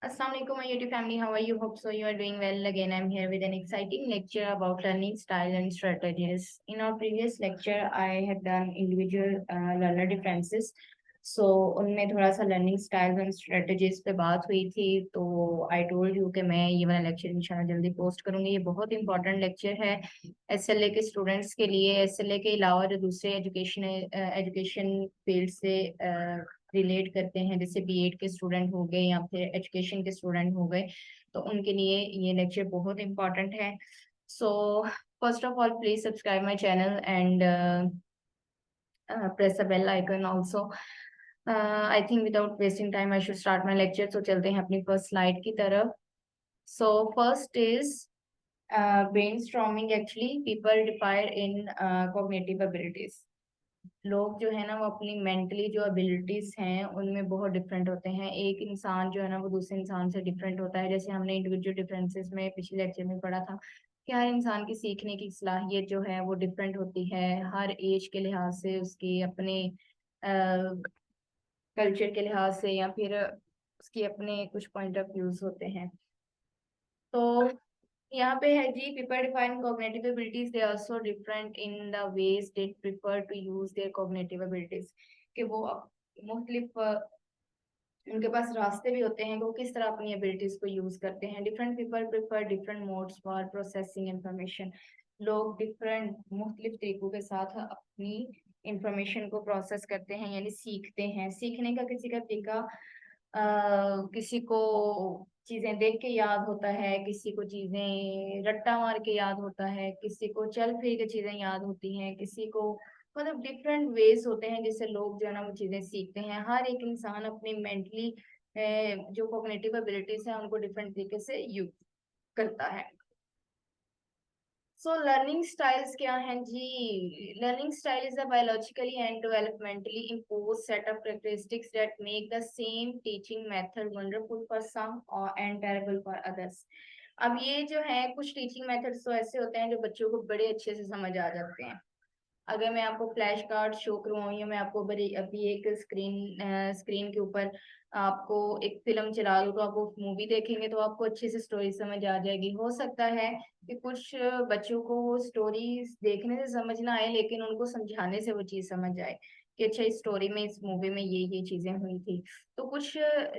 Assalamu alaikum, my YouTube family. How are you? Hope so you are doing well. Again, I'm here with an exciting lecture about learning style and strategies. In our previous lecture, I had done individual learner differences. So उनमें थोड़ा सा learning styles and strategies पे बात हुई थी, तो I told you कि मैं ये वाला लेक्चर इंशाल्लाह जल्दी पोस्ट करूंगी। ये बहुत इंपॉर्टेंट लेक्चर है एसएलए के स्टूडेंट्स के लिए। एसएलए के अलावा जो दूसरे एजुकेशन फील्ड से रिलेट करते हैं, जैसे बीएड के स्टूडेंट हो गए या फिर एजुकेशन के स्टूडेंट हो गए, तो उनके लिए ये लेक्चर बहुत इंपॉर्टेंट है। So first of all please subscribe my channel and press the bell icon also. I think without wasting time I should start my lecture. तो चलते हैं अपनी फर्स्ट स्लाइड की तरफ। So first is brainstorming. Actually people differed in cognitive abilities. लोग जो है ना वो अपनी मेंटली जो एबिलिटीज हैं उनमें बहुत डिफरेंट होते हैं। एक इंसान जो है ना वो दूसरे इंसान से डिफरेंट होता है। जैसे हमने इंडिविजुअल डिफरेंसेस में पिछले लेक्चर में पढ़ा था कि हर इंसान की सीखने की सलाहियत जो है वो डिफरेंट होती है, हर एज के लिहाज से, उसकी अपने कल्चर के लिहाज से, या फिर उसकी अपने कुछ पॉइंट ऑफ व्यूज होते हैं। तो यहाँ पे है जी, people define cognitive abilities, they also different in the ways they prefer to use their cognitive abilities. कि वो मुख्तलिफ उनके पास रास्ते भी होते हैं कि वो किस तरह अपनी एबिलिटीज को यूज करते हैं। Different people prefer different modes for processing information. लोग डिफरेंट मुख्तलिफ तरीकों के साथ अपनी इंफॉर्मेशन को प्रोसेस करते हैं, यानी सीखते हैं। सीखने का किसी का तरीका किसी को चीजें देख के याद होता है, किसी को चीजें रट्टा मार के याद होता है, किसी को चल फिर के चीजें याद होती हैं, किसी को मतलब डिफरेंट वेज होते हैं जिससे लोग जो है ना वो चीजें सीखते हैं। हर एक इंसान अपनी मेंटली जो कॉग्निटिव एबिलिटीज है उनको डिफरेंट तरीके से यूज करता है। सो लर्निंग स्टाइल्स क्या हैं जी? Learning style is a biologically and developmentally impose set of characteristics that make the same teaching method wonderful for some और एंड टेरेबल फॉर अदर्स। अब ये जो है कुछ टीचिंग मेथड्स तो ऐसे होते हैं जो बच्चों को बड़े अच्छे से समझ आ जाते हैं। अगर मैं आपको फ्लैश कार्ड शो करवाऊँ या मैं आपको बड़ी अभी एक स्क्रीन के ऊपर आपको एक फिल्म चला दूँ, तो आप वो मूवी देखेंगे तो आपको अच्छे से स्टोरी समझ आ जाएगी। हो सकता है कि कुछ बच्चों को वो स्टोरी देखने से समझ ना आए, लेकिन उनको समझाने से वो चीज समझ आए कि अच्छा इस स्टोरी में, इस मूवी में ये चीजें हुई थी। तो कुछ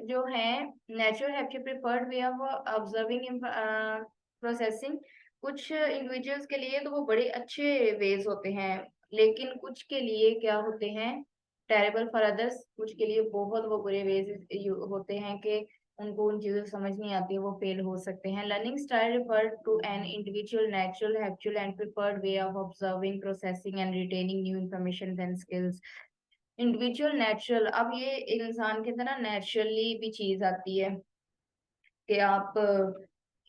जो है natural have preferred way of observing processing. कुछ इंडिविजुअल्स के लिए तो वो बड़े अच्छे वेज होते हैं, लेकिन कुछ के लिए क्या होते हैं, टेरेबल फॉर अदर्स। कुछ के लिए बहुत वो बुरे वेज होते हैं कि उनको उन चीजों समझ नहीं आती, वो फेल हो सकते हैं। Learning style refer to an individual natural habitual and preferred way of observing processing and retaining new information and skills. Individual natural, अब ये इंसान के अंदर ना नेचुरली भी चीज आती है कि आप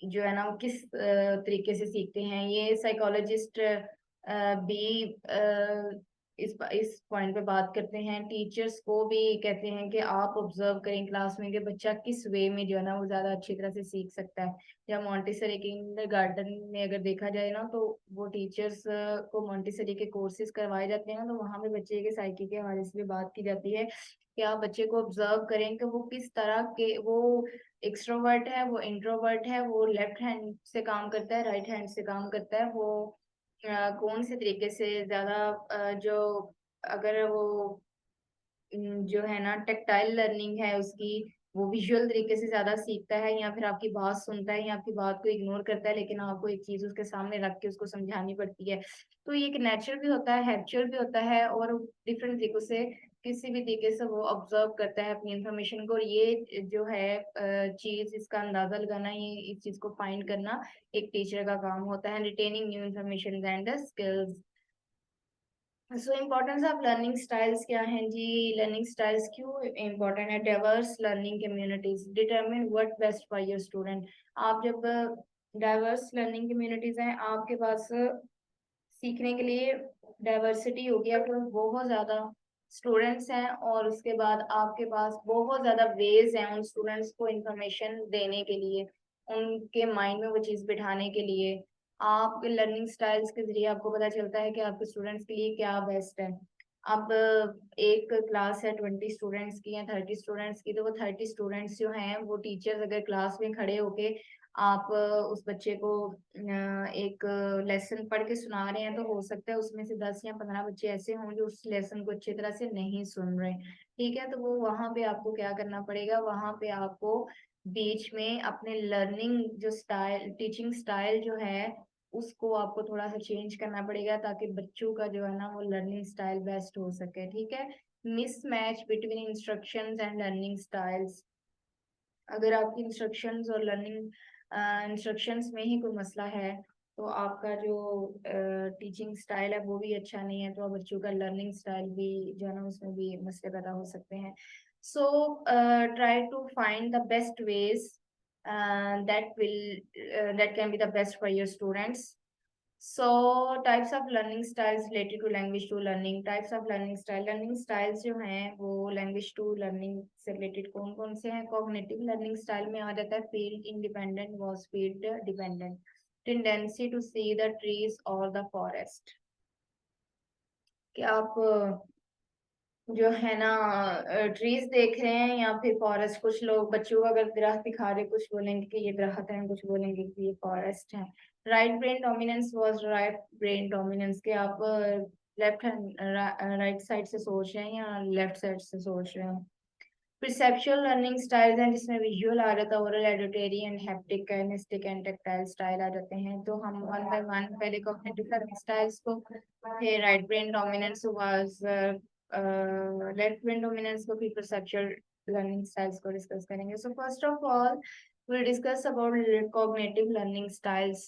जो है ना वो किस तरीके से सीखते हैं। ये साइकोलॉजिस्ट भी इस पॉइंट पे बात करते हैं। टीचर्स को भी कहते हैं कि आप ऑब्जर्व करें क्लास में कि बच्चा किस वे में जो है ना वो ज्यादा अच्छी तरह से सीख सकता है। या मॉन्टेसरी किंडरगार्टन में अगर देखा जाए ना, तो वो टीचर्स को मॉन्टेसरी के कोर्सेज करवाए जाते हैं, तो वहां पे बच्चे के साइकी के हवाले से भी बात की जाती है कि आप बच्चे को ऑब्जर्व करें कि वो किस तरह के, वो एक्सट्रोवर्ट है, वो इंट्रोवर्ट है, वो लेफ्ट हैंड से काम करता है, राइट हैंड से काम करता है, वो कौन से तरीके से ज्यादा जो, अगर वो जो है ना टेक्टाइल लर्निंग है उसकी, वो विजुअल तरीके से ज्यादा सीखता है, या फिर आपकी बात सुनता है या आपकी बात को इग्नोर करता है, लेकिन आपको एक चीज उसके सामने रख के उसको समझानी पड़ती है। तो ये एक नेचुरल भी होता है, हैबिचुअल भी होता है, और डिफरेंट तरीकों से किसी भी तरीके से वो ऑब्जर्व करता है अपनी इंफॉर्मेशन को। और ये जो है चीज, इसका अंदाजा लगाना, ये इस चीज को फाइंड करना एक टीचर का काम होता है। Retaining new information and the skills. So importance of learning styles क्या हैं जी? लर्निंग स्टाइल्स क्यों इम्पोर्टेंट है? Diverse learning communities determine what best for your student. आप जब डाइवर्स लर्निंग कम्युनिटीज हैं, आपके पास सीखने के लिए डाइवर्सिटी होगी, आपके पास बहुत ज्यादा स्टूडेंट्स हैं, और उसके बाद आपके पास बहुत ज्यादा वेज हैं उन स्टूडेंट्स को इंफॉर्मेशन देने के लिए, उनके माइंड में वो चीज बिठाने के लिए। आपके लर्निंग स्टाइल्स के जरिए आपको पता चलता है कि आपके स्टूडेंट्स के लिए क्या बेस्ट है। अब एक क्लास है 20 स्टूडेंट्स की या 30 स्टूडेंट्स की, तो वो 30 स्टूडेंट्स जो हैं वो टीचर्स अगर क्लास में खड़े होके आप उस बच्चे को एक लेसन पढ़ के सुना रहे हैं, तो हो सकता है उसमें से 10 या 15 बच्चे ऐसे हों जो उस लेसन को अच्छी तरह से नहीं सुन रहे। ठीक है, तो वो वहां पे आपको क्या करना पड़ेगा, वहां पे आपको बीच में अपने लर्निंग जो स्टाइल, टीचिंग स्टाइल जो है उसको आपको थोड़ा सा चेंज करना पड़ेगा, ताकि बच्चों का जो है ना वो लर्निंग स्टाइल बेस्ट हो सके। ठीक है, mismatch between instructions and learning styles. अगर आपकी इंस्ट्रक्शंस और लर्निंग इंस्ट्रक्शंस में ही कोई मसला है, तो आपका जो टीचिंग स्टाइल है वो भी अच्छा नहीं है, तो बच्चों का लर्निंग स्टाइल भी जो है ना उसमें भी मसले पैदा हो सकते हैं। So try to find the best ways that can be the best for your students. So types of learning styles related to language to learning, types of learning styles जो हैं वो language to learning से related कौन कौन से हैं। cognitive learning style में आ जाता है field independent was field dependent, tendency to see the trees or the forest। कि आप जो है ना ट्रीज देख रहे हैं या फिर फॉरेस्ट। कुछ लोग बच्चों को अगर दरख्त दिखा रहे, कुछ बोलेंगे कि ये दरख्त है, कुछ बोलेंगे कि ये फॉरेस्ट है। Right brain dominance was right brain dominance के आप लेफ्ट हैंड राइट साइड से सोच रहे हैं या लेफ्ट साइड से सोच रहे हैं। परसेप्चुअल लर्निंग स्टाइल्स हैं जिसमें विजुअल आ जाता है, oral, auditory and haptic, kinesthetic and tactile style आ जाते हैं। तो हम वन बाय वन पहले कॉग्निटिव लर्निंग स्टाइल्स को, फिर right brain dominance was left brain dominance को, फिर परसेप्चुअल लर्निंग स्टाइल्स को डिस्कस करेंगे। So first of all we'll discuss about cognitive learning styles।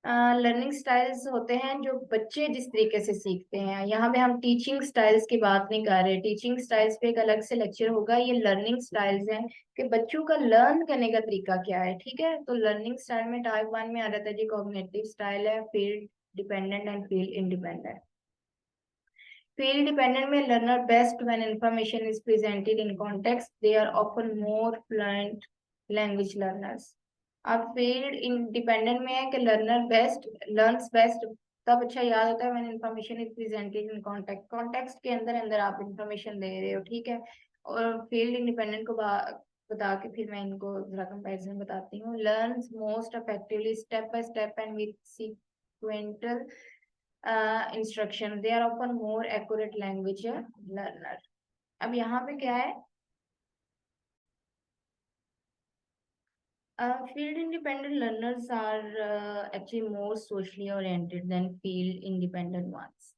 Learning styles होते हैं जो बच्चे जिस तरीके से सीखते हैं। यहाँ पे हम टीचिंग स्टाइल्स की बात नहीं कर रहे, टीचिंग स्टाइल्स पे एक अलग से लेक्चर होगा। ये लर्निंग स्टाइल्स हैं कि बच्चों का लर्न करने का तरीका क्या है। ठीक है, तो लर्निंग स्टाइल में टाइप 1 में आ जाता है जी कॉग्निटिव स्टाइल है, field dependent and field independent. Field dependent में learner best when information is presented in context. They are often more fluent language learners. अब फील्ड इंडिपेंडेंट में है कि लर्नर बेस्ट लर्न्स बेस्ट तब अच्छा याद होता है when information is presented in context। Context के अंदर अंदर आप इंफॉर्मेशन दे रहे हो। ठीक है, और फील्ड इंडिपेंडेंट को बता के फिर मैं इनको जरा कंपैरिजन बताती हूँ। Learns most effectively step by step and with sequential instruction. They are often more accurate language learner. अब यहाँ पे क्या है, field independent learners are actually more socially oriented than field independent ones।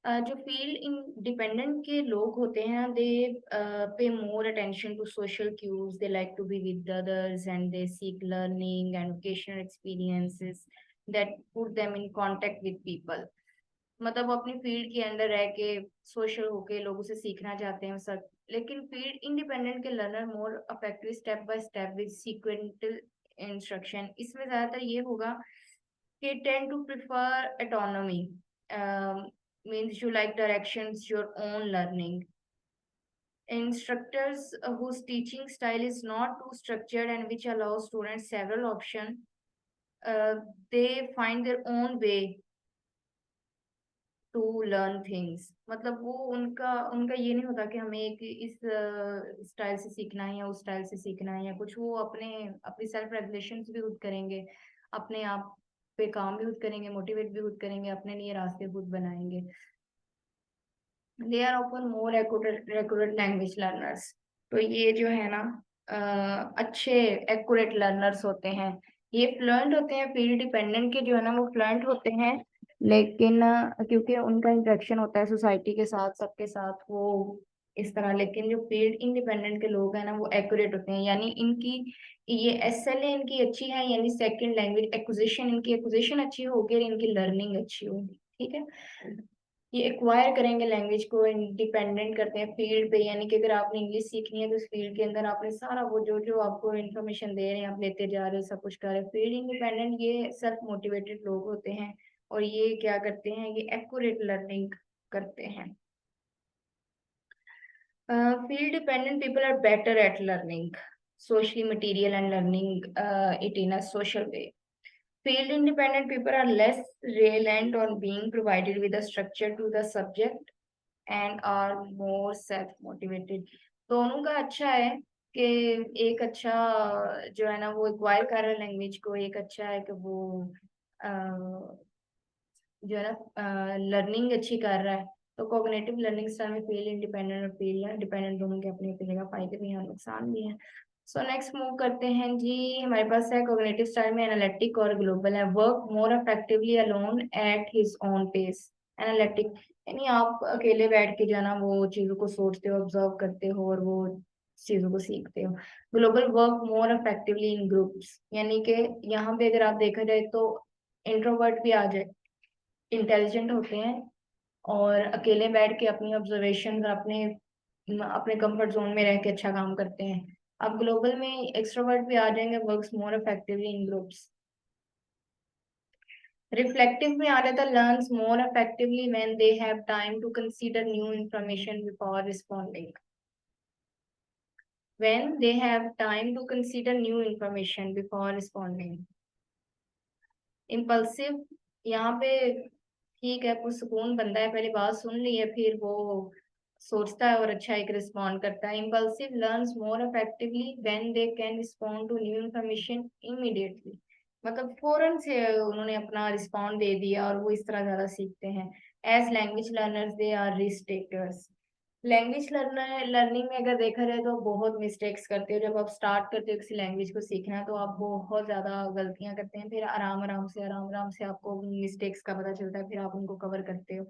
जो फील्ड इंडिपेंडेंट के लोग होते हैं, they pay more attention to social cues, they like to be with others and they seek learning and vocational experiences that put them in contact with people. मतलब वो अपनी field के अंदर रह के सोशल होके लोगों से सीखना चाहते हैं सब। लेकिन फील्ड इंडिपेंडेंट के learner more affective step by step with sequential instruction. इसमें ज्यादातर ये होगा कि tend to prefer autonomy, means you like directions, your own learning। Instructors whose teaching style is not too structured and which allow students several options, they find their own way to learn things. मतलब वो उनका उनका ये नहीं होता कि हमें एक इस स्टाइल से सीखना है या उस स्टाइल से सीखना है या कुछ। वो अपने अपनी सेल्फ रेगुलेशन भी खुद करेंगे, अपने आप पे काम भी खुद करेंगे, मोटिवेट भी खुद करेंगे, अपने लिए रास्ते खुद बनाएंगे। They are often more accurate language learners. तो ये जो है ना अच्छे एक्यूरेट लर्नर्स होते हैं, ये फ्लुएंट होते हैं। फील्ड डिपेंडेंट के जो है ना वो फ्लुएंट होते हैं, लेकिन क्योंकि उनका इंटरेक्शन होता है सोसाइटी के साथ, सबके साथ, वो इस तरह। लेकिन जो फील्ड इंडिपेंडेंट के लोग हैं ना वो एक्यूरेट होते हैं, यानी इनकी ये एसएलए इनकी अच्छी है, यानी सेकंड लैंग्वेज एक्विजिशन, इनकी एक्विजिशन अच्छी होगी और इनकी लर्निंग अच्छी होगी। ठीक है, ये एक्वायर करेंगे लैंग्वेज को, इंडिपेंडेंट करते हैं फील्ड पे। यानी कि अगर आपने इंग्लिश सीखनी है तो उस फील्ड के अंदर आपने सारा वो जो जो आपको इन्फॉर्मेशन दे रहे हैं आप लेते जा रहे हो, सब कुछ कर रहे हो। फील्ड इंडिपेंडेंट ये सेल्फ मोटिवेटेड लोग होते हैं और ये क्या करते हैं, ये एक्यूरेट लर्निंग करते हैं। field dependent people are better at learning socially material and learning it in a social way। Field independent people are less reliant on being provided with a structure to the subject and are more self motivated. दोनों का अच्छा है कि एक अच्छा जो है ना वो एक्वायर कर रहा है लैंग्वेज को, एक अच्छा है कि वो अ, जो है ना लर्निंग अच्छी कर रहा है। तो कॉग्निटिव लर्निंग स्टाइल में फील इंडिपेंडेंट और फील डिपेंडेंट दोनों के अपने अपनी जगह फायदे भी हैं और नुकसान भी हैं। सो नेक्स्ट मूव करते हैं जी, हमारे पास है कॉग्निटिव स्टाइल में एनालिटिक और ग्लोबल है। Work more effectively alone at his own pace. Analytic यानी आप अकेले बैठ के जो है ना वो चीजों को सोचते हो, ऑब्जर्व करते हो और वो चीजों को सीखते हो। Global work more effectively in groups, यानी कि यहाँ पे अगर आप देखा जाए तो इंट्रोवर्ट भी आ जाए, इंटेलिजेंट होते हैं और अकेले बैठ के अपनी ऑब्जर्वेशन अपने अपने कंफर्ट जोन में रह के अच्छा काम करते हैं। अब ग्लोबल में एक्सट्रोवर्ट भी आ जाएंगे, works more effectively in groups. Reflective में आ जाता है learns more effectively when they have time to consider new information before responding. when they have time to consider new information before responding। Impulsive यहाँ पे ठीक है, पुरसुकून बंदा है, पहले बात सुन ली है फिर वो सोचता है और अच्छा एक रिस्पॉन्ड करता है। Impulsive learns more effectively when they can respond to new information immediately, मतलब फौरन से उन्होंने अपना रिस्पॉन्ड दे दिया और वो इस तरह ज्यादा सीखते हैं। As language learners they are risk takers. Language learning में अगर देखा जाए तो बहुत मिस्टेक्स करते हो। जब आप स्टार्ट करते हो किसी लैंग्वेज को सीखना तो आप बहुत ज्यादा गलतियां करते हैं, फिर आराम आराम से आपको मिस्टेक्स का पता चलता है, फिर आप उनको कवर करते हो।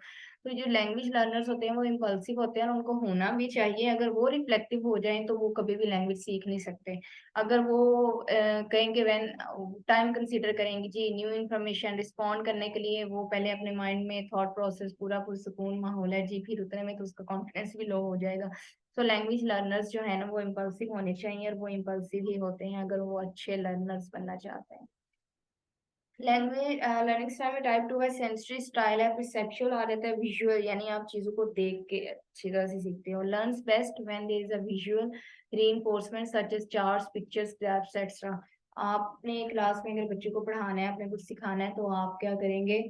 तो जो लैंग्वेज लर्नर्स होते हैं वो इम्पल्सिव होते हैं और उनको होना भी चाहिए। अगर वो रिफ्लेक्टिव हो जाएं तो वो कभी भी लैंग्वेज सीख नहीं सकते। अगर वो कहेंगे व्हेन टाइम कंसीडर करेंगे जी न्यू इन्फॉर्मेशन रिस्पॉन्ड करने के लिए, वो पहले अपने माइंड में थॉट प्रोसेस पूरा पुरसुकून माहौल है जी, फिर उतने में तो उसका कॉन्फिडेंस भी लो हो जाएगा। तो लैंग्वेज लर्नर्स जो है ना वो इम्पल्सिव होने चाहिए और वो इम्पल्सिव ही होते हैं अगर वो अच्छे लर्नर्स बनना चाहते हैं। लैंग्वेज लर्निंग स्टाइल में टाइप 2 है सेंसरी स्टाइल है। परसेप्चुअल आ जाता है विजुअल, यानी आप चीजों को देख के अच्छी तरह से सीखते हो। Learns best when there is a visual reinforcement such as charts pictures graphs etcetera. आपने क्लास में अगर बच्चों को पढ़ाना है, आपने कुछ सिखाना है, तो आप क्या करेंगे,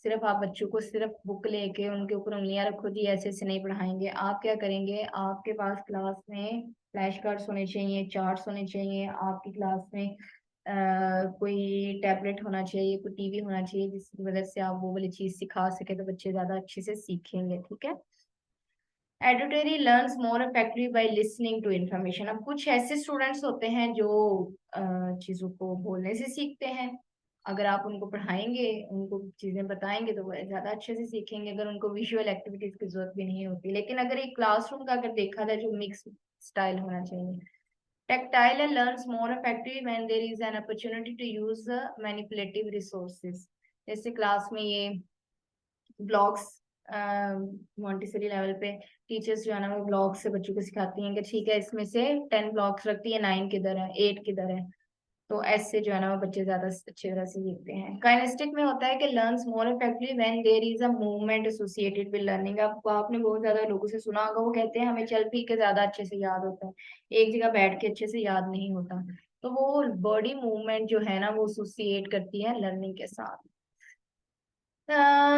सिर्फ आप बच्चों को सिर्फ बुक लेके उनके ऊपर उंगलियां रखो जी ऐसे ऐसे नहीं पढ़ाएंगे। आप क्या करेंगे, आपके पास क्लास में फ्लैश कार्ड्स होने चाहिए, चार्ट्स होने चाहिए, आपकी क्लास में कोई टैबलेट होना चाहिए, कोई टीवी होना चाहिए, जिसकी वजह से आप वो वाली चीज सिखा सके तो बच्चे ज्यादा अच्छे से सीखेंगे। ठीक है। Auditory learns more effectively by listening to information. अब कुछ ऐसे स्टूडेंट्स होते हैं जो चीजों को बोलने से सीखते हैं। अगर आप उनको पढ़ाएंगे, उनको चीजें बताएंगे तो वो ज्यादा अच्छे से सीखेंगे, अगर उनको विजुअल एक्टिविटीज की जरूरत भी नहीं होती। लेकिन अगर एक क्लासरूम का अगर देखा जाए जो मिक्स स्टाइल होना चाहिए। Tactile learns more effectively when there is an opportunity to use manipulative resources। जैसे क्लास में ये ब्लॉग्स, मॉन्टेसरी लेवल पे टीचर्स जो है ना वो ब्लॉग्स से बच्चों को सिखाती हैं कि ठीक है इसमें से 10 ब्लॉग्स रखती है, 9 किधर है, 8 किधर है। तो ऐसे जो है ना वो बच्चे ज्यादा अच्छी तरह से सीखते हैं। काइनेस्टिक में होता है कि learns more effectively when there is a movement associated with learning. अब आपने बहुत ज्यादा लोगों से सुना होगा, वो कहते हैं हमें चल पी के ज्यादा अच्छे से याद होता है, एक जगह बैठ के अच्छे से याद नहीं होता। तो वो बॉडी मूवमेंट जो है ना वो एसोसिएट करती है लर्निंग के साथ।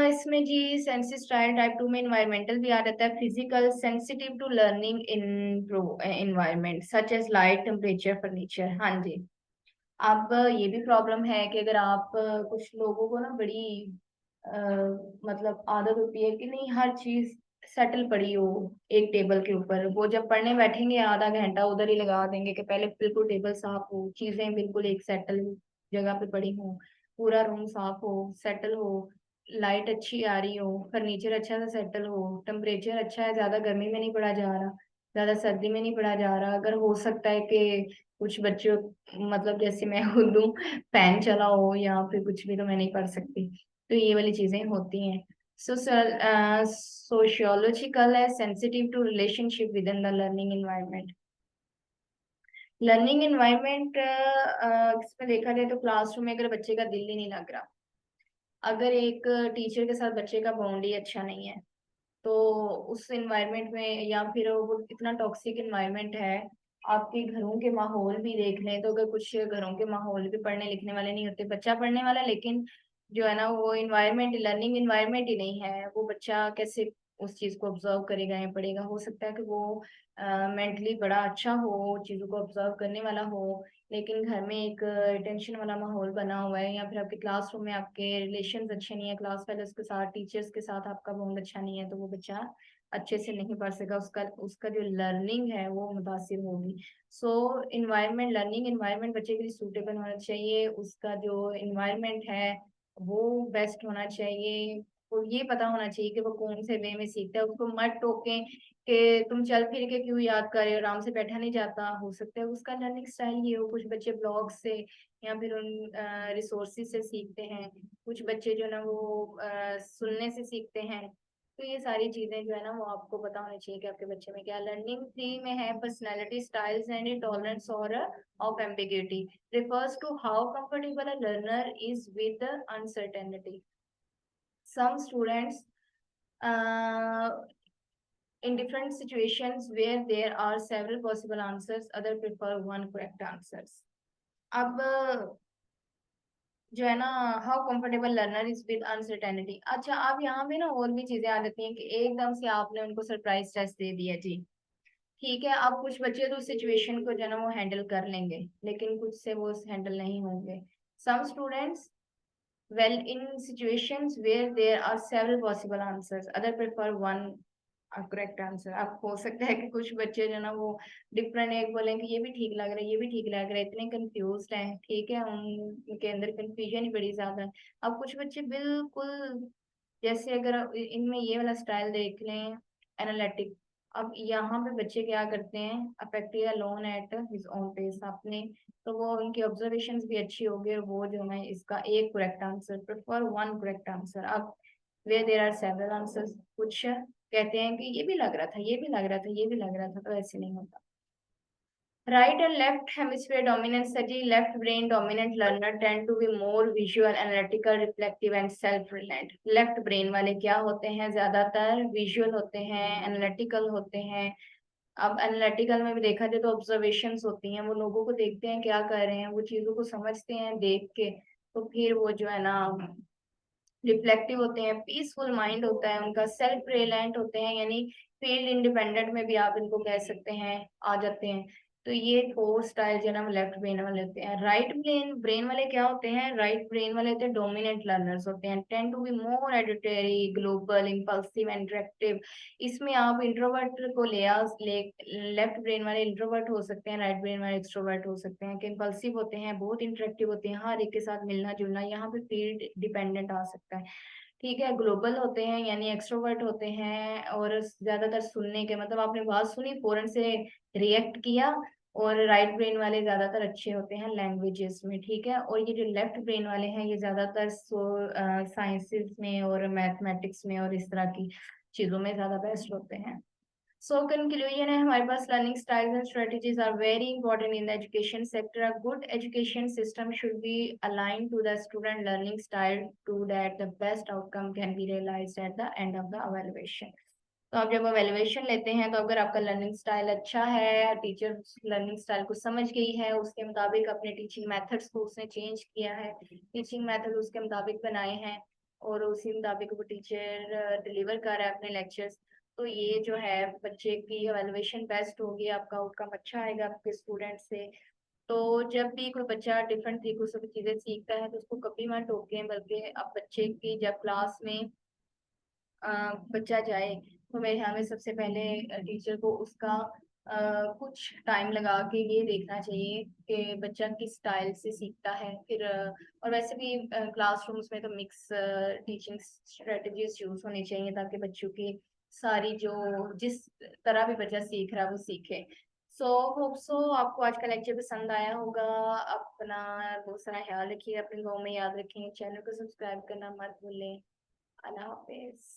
इसमें जी सेंसिस स्टाइल टाइप 2 में इन्वायरमेंटल भी आ जाता है। Physical sensitive to learning in environment such as light temperature furniture. हाँ जी। अब ये भी प्रॉब्लम है कि अगर आप कुछ लोगों को ना बड़ी अ, मतलब आदत होती है कि नहीं हर चीज सेटल पड़ी हो एक टेबल के ऊपर, वो जब पढ़ने बैठेंगे आधा घंटा उधर ही लगा देंगे कि पहले बिल्कुल टेबल साफ हो, चीजें बिल्कुल एक सेटल जगह पे पड़ी हो, पूरा रूम साफ हो, सेटल हो, लाइट अच्छी आ रही हो, फर्नीचर अच्छा सा सेटल हो, टेम्परेचर अच्छा है, ज्यादा गर्मी में नहीं पढ़ा जा रहा, ज्यादा सर्दी में नहीं पढ़ा जा रहा। अगर हो सकता है कि कुछ बच्चों मतलब जैसे मैं खुद हूँ, फैन चला हो या फिर कुछ भी, तो मैं नहीं पढ़ सकती। तो ये वाली चीजें होती हैं। सोशियोलॉजिकल है sensitive to relationship with in the learning environment. Learning environment इसमें देखा जाए तो क्लासरूम में अगर बच्चे का दिल ही नहीं लग रहा, अगर एक टीचर के साथ बच्चे का बॉन्ड ही अच्छा नहीं है, तो उस इन्वायरमेंट में या फिर वो इतना टॉक्सिक इन्वायरमेंट है। आपके घरों के माहौल भी देख लें तो अगर कुछ घरों के माहौल भी पढ़ने लिखने वाले नहीं होते, बच्चा पढ़ने वाला लेकिन जो है ना वो इन्वायरमेंट लर्निंग इन्वायरमेंट ही नहीं है, वो बच्चा कैसे उस चीज को ऑब्जर्व करेगा या पढ़ेगा। हो सकता है कि वो मेंटली बड़ा अच्छा हो, चीजों को ऑब्जर्व करने वाला हो, लेकिन घर में एक टेंशन वाला माहौल बना हुआ है, या फिर आपके क्लासरूम में आपके रिलेशंस अच्छे नहीं है, क्लास फेलोज के साथ, टीचर्स के साथ आपका बॉन्ड अच्छा नहीं है, तो वो बच्चा अच्छे से नहीं पढ़ सका, उसका उसका जो लर्निंग है वो मुतासिर होगी। सो इन्वायरमेंट, लर्निंग इन्वायरमेंट बच्चे के लिए सूटेबल होना चाहिए, उसका जो इन्वायरमेंट है वो बेस्ट होना चाहिए, वो ये पता होना चाहिए कि वो कौन से वे में सीखता है। उसको मत टोकें कि तुम चल फिर के क्यों याद कर रहे हो, आराम से बैठा नहीं जाता। हो सकता है उसका लर्निंग स्टाइल ये हो, कुछ बच्चे ब्लॉग से या फिर उन रिसोर्सेज से सीखते हैं, कुछ बच्चे जो ना वो सुनने से सीखते हैं। तो ये सारी चीजें जो है ना वो आपको पता होनी चाहिए कि आपके बच्चे में क्या लर्निंग थ्री में है। पर्सनैलिटी स्टाइल्स एंड टॉलरेंस और of ambiguity refers to how comfortable a learner is with the uncertainty. Some students uh, in different situations where there are several possible answers, other prefer one correct answers. अब जो है ना, how comfortable learner is with uncertainty. अच्छा, अब यहाँ पे ना और भी चीजें आ जाती हैं कि एकदम से आपने उनको सरप्राइज टेस्ट दे दिया जी, ठीक है। अब कुछ बच्चे तो सिचुएशन को जो है ना वो हैंडल कर लेंगे, लेकिन कुछ से वो हैंडल नहीं होंगे। Some students well in situations where there are several possible answers, other prefer one correct answer. अब हो सकता है कि कुछ बच्चे जो ना वो डिफरेंट एक बोलें कि ये भी ठीक लग रहा है, ये भी ठीक लग रहा है, इतने कंफ्यूज हैं, ठीक है, उनके अंदर कंफ्यूजन ही बड़ी ज्यादा है। अब कुछ बच्चे बिल्कुल, जैसे अगर इनमें ये वाला स्टाइल देख लें, एनालिटिक। अब यहाँ पे बच्चे क्या करते हैं, affective lone at his own pace अपने, तो वो उनकी ऑब्जर्वेशंस भी अच्छी होगी, और वो जो है इसका एक correct answer, prefer one correct answer. अब वे देर आर सेवरल आंसर्स, कुछ कहते हैं कि ये भी लग रहा था, ये भी लग रहा था, ये भी लग रहा था, तो ऐसे नहीं होता। Right and left hemisphere dominant study, left brain dominant learner tend to be more visual, analytical, reflective and self-reliant. Left brain वाले क्या होते हैं, ज्यादातर visual होते हैं, analytical होते हैं। अब एनालिटिकल में भी देखा जाए तो ऑब्जर्वेशंस होती हैं, वो लोगों को देखते हैं क्या कर रहे हैं, वो चीजों को समझते हैं देख के, तो फिर वो जो है ना रिफ्लेक्टिव होते हैं, पीसफुल माइंड होता है उनका, सेल्फ रिलायंट होते हैं, यानी फील्ड इंडिपेंडेंट में भी आप इनको कह सकते हैं, आ जाते हैं। तो ये फोर स्टाइल जो है ना लेफ्ट ब्रेन वाले होते हैं। राइट ब्रेन ब्रेन वाले क्या होते हैं, राइट ब्रेन वाले होते हैं डोमिनेंट लर्नर्स होते हैं, tend to be more auditory, global, impulsive, interactive. इसमें आप इंट्रोवर्ट को ले लेफ्ट ब्रेन वाले इंट्रोवर्ट हो सकते हैं, राइट ब्रेन वाले एक्सट्रोवर्ट हो सकते हैं, कि इंपल्सिव होते हैं, बहुत इंटरेक्टिव होते हैं, हर एक के साथ मिलना जुलना, यहाँ पे फील्ड डिपेंडेंट आ सकता है, ठीक है। ग्लोबल होते हैं यानी एक्सट्रोवर्ट होते हैं, और ज्यादातर सुनने के मतलब आपने बात सुनी फौरन से रिएक्ट किया। और राइट ब्रेन वाले ज्यादातर अच्छे होते हैं लैंग्वेजेस में, ठीक है। और ये जो लेफ्ट ब्रेन वाले हैं ये ज्यादातर साइंसेस में और मैथमेटिक्स में और इस तरह की चीजों में ज्यादा बेस्ट होते हैं। सो कंक्लूजन है हमारे पास, learning styles and strategies are very important in the education sector. A good education system should be align to the student learning style to that the best outcome can be realized at the end of the evaluation। तो आप जब evaluation लेते हैं तो अगर आपका learning style अच्छा है, टीचर लर्निंग स्टाइल को समझ गई है, उसके मुताबिक अपने टीचिंग मेथड्स को उसने चेंज किया है, टीचिंग मेथड उसके मुताबिक बनाए हैं, और उसी मुताबिक वो टीचर डिलीवर कर रहा है अपने लेक्चर्स, तो ये जो है बच्चे की एवेलुएशन बेस्ट होगी, आपका आउटकम अच्छा आएगा आपके स्टूडेंट से। तो जब भी कोई बच्चा डिफरेंट तरीकों से चीजें सीखता है तो उसको कभी मत टोकें, बल्कि आप बच्चे की जब क्लास में बच्चा जाए तो मेरे ख्याल में सबसे पहले टीचर को उसका कुछ टाइम लगा के ये देखना चाहिए कि बच्चा किस स्टाइल से सीखता है। फिर और वैसे भी क्लासरूम्स में तो मिक्स टीचिंग स्ट्रेटजीज यूज होनी चाहिए, ताकि बच्चों की सारी जो जिस तरह भी बच्चा सीख रहा है वो सीखे। सो होप सो आपको आज का लेक्चर पसंद आया होगा। अपना बहुत सारा ख्याल रखिए, अपने गाँव में याद रखें, चैनल को सब्सक्राइब करना मत भूलें। अल्लाह हाफिज।